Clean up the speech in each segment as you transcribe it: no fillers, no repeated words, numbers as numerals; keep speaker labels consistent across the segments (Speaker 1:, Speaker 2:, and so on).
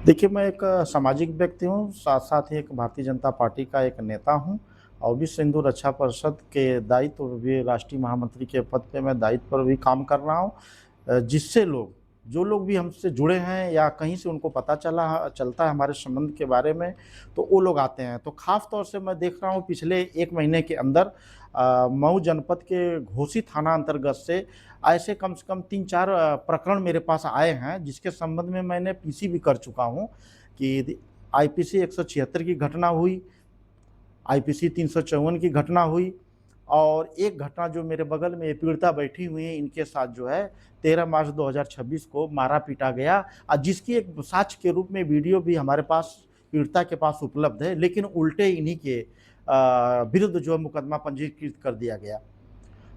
Speaker 1: देखिए, मैं एक सामाजिक व्यक्ति हूँ, साथ-साथ ही एक भारतीय जनता पार्टी का एक नेता हूँ और विश्व हिंदू रक्षा परिषद के दायित्व भी राष्ट्रीय महामंत्री के पद पे मैं दायित्व पर भी काम कर रहा हूँ। जिससे जो लोग भी हमसे जुड़े हैं या कहीं से उनको पता चलता है हमारे संबंध के बारे में, तो वो लोग आते हैं। तो ख़ास तौर से मैं देख रहा हूँ पिछले 1 महीने के अंदर मऊ जनपद के घोसी थाना अंतर्गत से ऐसे कम से कम 3-4 प्रकरण मेरे पास आए हैं, जिसके संबंध में मैंने पीसी भी कर चुका हूँ कि आईपीसी 176 की घटना हुई, आईपीसी 354 की घटना हुई और एक घटना जो मेरे बगल में ये पीड़िता बैठी हुई है, इनके साथ जो है 13 मार्च 2026 को मारा-पीटा गया और जिसकी एक साक्ष्य के रूप में वीडियो भी हमारे पास पीड़िता के पास उपलब्ध है, लेकिन उल्टे इन्हीं के विरुद्ध जो है मुकदमा पंजीकृत कर दिया गया।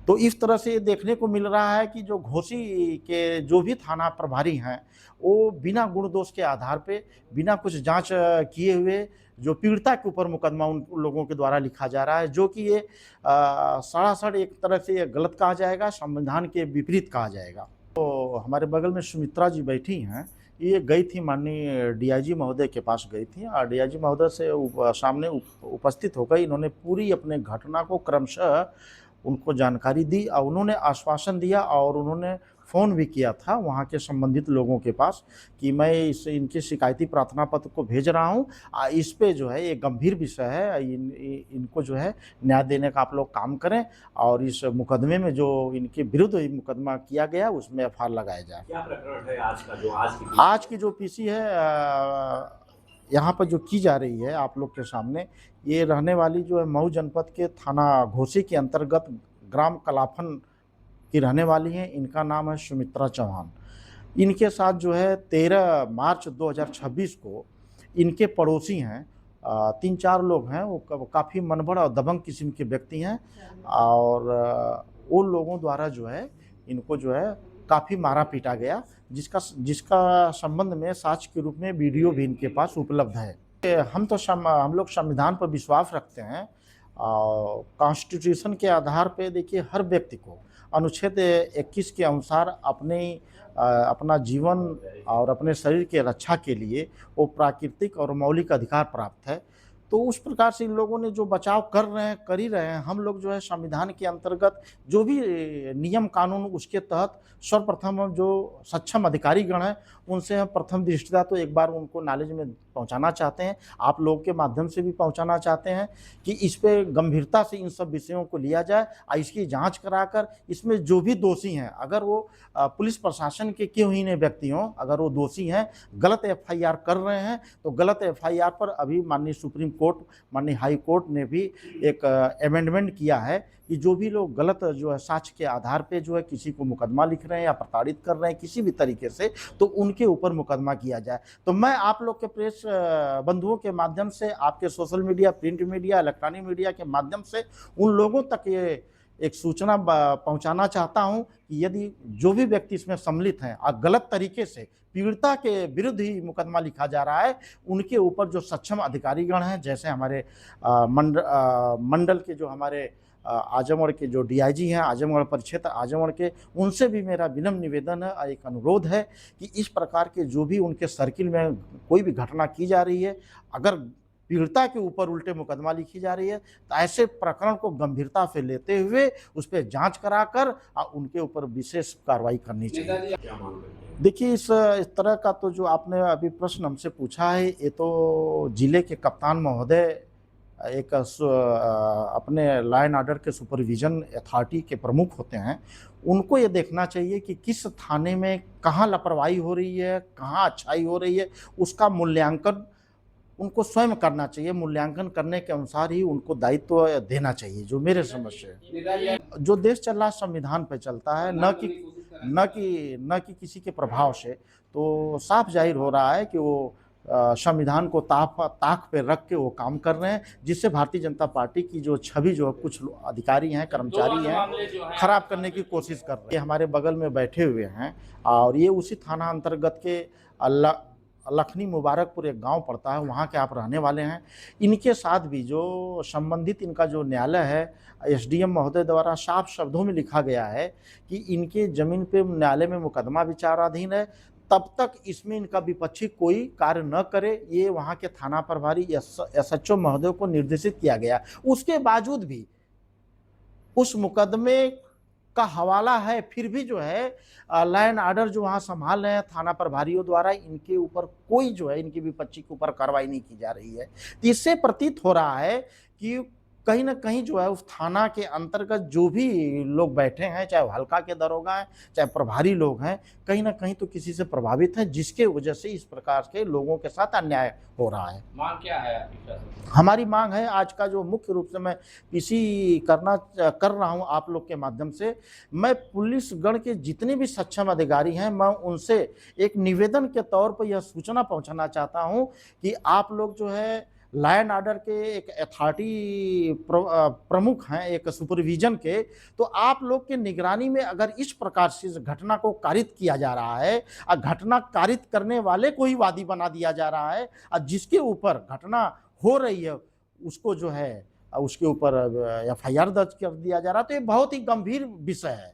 Speaker 1: तो इस तरह से ये देखने को मिल रहा है कि जो घोसी के जो भी थाना प्रभारी हैं, वो बिना गुण दोष के आधार पे, बिना कुछ जाँच किए हुए जो पीड़िता के ऊपर मुकदमा उन लोगों के द्वारा लिखा जा रहा है, जो कि ये सरासर एक तरह से ये गलत कहा जाएगा, संविधान के विपरीत कहा जाएगा। तो हमारे बगल में सुमित्रा जी बैठी हैं, ये गई थी माननीय डीआईजी महोदय के पास गई थी और डीआईजी महोदय से सामने उपस्थित होकर इन्होंने पूरी अपने घटना को क्रमशः उनको जानकारी दी और उन्होंने आश्वासन दिया और उन्होंने फ़ोन भी किया था वहाँ के संबंधित लोगों के पास कि मैं इनके शिकायती प्रार्थना पत्र को भेज रहा हूँ। इस पे जो है ये गंभीर विषय है, इनको जो है न्याय देने का आप लोग काम करें और इस मुकदमे में जो इनके विरुद्ध मुकदमा किया गया उसमें एफआईआर लगाया जाए।
Speaker 2: क्या प्रकरण है आज का जो
Speaker 1: आज की जो पीसी है यहाँ पर जो की जा रही है आप लोग के सामने, ये रहने वाली जो है मऊ जनपद के थाना घोसी के अंतर्गत ग्राम कलाफन की रहने वाली हैं। इनका नाम है सुमित्रा चौहान। इनके साथ जो है 13 मार्च 2026 को इनके पड़ोसी हैं 3-4 लोग हैं, वो काफ़ी मनबड़ और दबंग किस्म के व्यक्ति हैं और उन लोगों द्वारा जो है इनको जो है काफ़ी मारा-पीटा गया, जिसका संबंध में साक्ष्य के रूप में वीडियो भी इनके पास उपलब्ध है। हम लोग संविधान पर विश्वास रखते हैं और कॉन्स्टिट्यूशन के आधार पे देखिए हर व्यक्ति को अनुच्छेद 21 के अनुसार अपना जीवन और अपने शरीर के रक्षा के लिए वो प्राकृतिक और मौलिक अधिकार प्राप्त है। तो उस प्रकार से इन लोगों ने जो बचाव कर ही रहे हैं, हम लोग जो है संविधान के अंतर्गत जो भी नियम कानून उसके तहत सर्वप्रथम हम जो सक्षम अधिकारीगण हैं, उनसे हम प्रथम दृष्टया तो एक बार उनको नॉलेज में पहुँचाना चाहते हैं, आप लोगों के माध्यम से भी पहुँचाना चाहते हैं कि इस पे गंभीरता से इन सब विषयों को लिया जाए और इसकी जाँच कराकर इसमें जो भी दोषी हैं, अगर वो पुलिस प्रशासन के क्यों ही नहीं व्यक्ति हों, अगर वो दोषी हैं, गलत एफआईआर कर रहे हैं, तो गलत एफआईआर पर अभी माननीय सुप्रीम कोर्ट, माननीय हाई कोर्ट ने भी एक अमेंडमेंट किया है कि जो भी लोग गलत जो है साक्ष्य के आधार पे जो है किसी को मुकदमा लिख रहे हैं या प्रताड़ित कर रहे हैं किसी भी तरीके से, तो उनके ऊपर मुकदमा किया जाए। तो मैं आप लोग के प्रेस बंधुओं के माध्यम से, आपके social media, print media, electronic media के माध्यम से उन लोगों तक ये एक सूचना पहुंचाना चाहता हूं कि यदि जो भी व्यक्ति इसमें सम्मिलित हैं और गलत तरीके से पीड़िता के विरुद्ध ही मुकदमा लिखा जा रहा है, उनके ऊपर जो सक्षम अधिकारीगण हैं, जैसे हमारे मंडल के जो हमारे आजमगढ़ के जो डीआईजी हैं, आजमगढ़ परिक्षेत्र आजमगढ़ के, उनसे भी मेरा विनम्र निवेदन है और एक अनुरोध है कि इस प्रकार के जो भी उनके सर्किल में कोई भी घटना की जा रही है, अगर पीड़िता के ऊपर उल्टे मुकदमा लिखी जा रही है, तो ऐसे प्रकरण को गंभीरता से लेते हुए उस पे जांच कराकर उनके ऊपर विशेष कार्रवाई करनी चाहिए। देखिए, इस तरह का तो जो आपने अभी प्रश्न हमसे पूछा है, ये तो जिले के कप्तान महोदय एक अपने लॉ एंड ऑर्डर के सुपरविजन अथॉरिटी के प्रमुख होते हैं। उनको ये देखना चाहिए कि किस थाने में कहाँ लापरवाही हो रही है, कहाँ अच्छाई हो रही है, उसका मूल्यांकन उनको स्वयं करना चाहिए। मूल्यांकन करने के अनुसार ही उनको दायित्व देना चाहिए, जो मेरे समझ से। जो देश चल रहा है संविधान पे चलता है, न कि किसी के प्रभाव से। तो साफ जाहिर हो रहा है कि वो संविधान को ताक पे रख के वो काम कर रहे हैं, जिससे भारतीय जनता पार्टी की जो छवि जो कुछ अधिकारी हैं, कर्मचारी हैं, खराब करने की कोशिश कर रहे हैं। ये हमारे बगल में बैठे हुए हैं और ये उसी थाना अंतर्गत के लखनी मुबारकपुर एक गांव पड़ता है, वहाँ के आप रहने वाले हैं। इनके साथ भी जो संबंधित इनका जो न्यायालय है, एसडीएम महोदय द्वारा साफ शब्दों में लिखा गया है कि इनके ज़मीन पे न्यायालय में मुकदमा विचाराधीन है। तब तक इसमें इनका विपक्षी कोई कार्य न करे, ये वहाँ के थाना प्रभारी एसएचओ महोदय को निर्देशित किया गया। उसके बावजूद भी उस मुकदमे का हवाला है, फिर भी जो है लॉ एंड ऑर्डर जो वहाँ संभाल रहे हैं थाना प्रभारियों द्वारा, इनके ऊपर कोई जो है इनकी विपक्षी के ऊपर कार्रवाई नहीं की जा रही है। तो इससे प्रतीत हो रहा है कि कहीं न कहीं जो है उस थाना के अंतर्गत जो भी लोग बैठे हैं, चाहे वो हल्का के दरोगा हैं, चाहे प्रभारी लोग हैं, कहीं न कहीं तो किसी से प्रभावित हैं, जिसके वजह से इस प्रकार के लोगों के साथ अन्याय हो रहा है।
Speaker 2: मांग क्या है आपकी शासन से?
Speaker 1: हमारी मांग है, आज का जो मुख्य रूप से मैं पीसी कर रहा हूँ आप लोग के माध्यम से, मैं पुलिस गण के जितने भी सक्षम अधिकारी हैं, मैं उनसे एक निवेदन के तौर पर यह सूचना पहुँचाना चाहता हूँ कि आप लोग जो है लॉ एंड ऑर्डर के एक अथॉरिटी प्रमुख हैं, एक सुपरविजन के, तो आप लोग के निगरानी में अगर इस प्रकार से इस घटना को कारित किया जा रहा है और घटना कारित करने वाले को ही वादी बना दिया जा रहा है और जिसके ऊपर घटना हो रही है उसको जो है उसके ऊपर एफआईआर दर्ज कर दिया जा रहा है, तो ये बहुत ही गंभीर विषय है।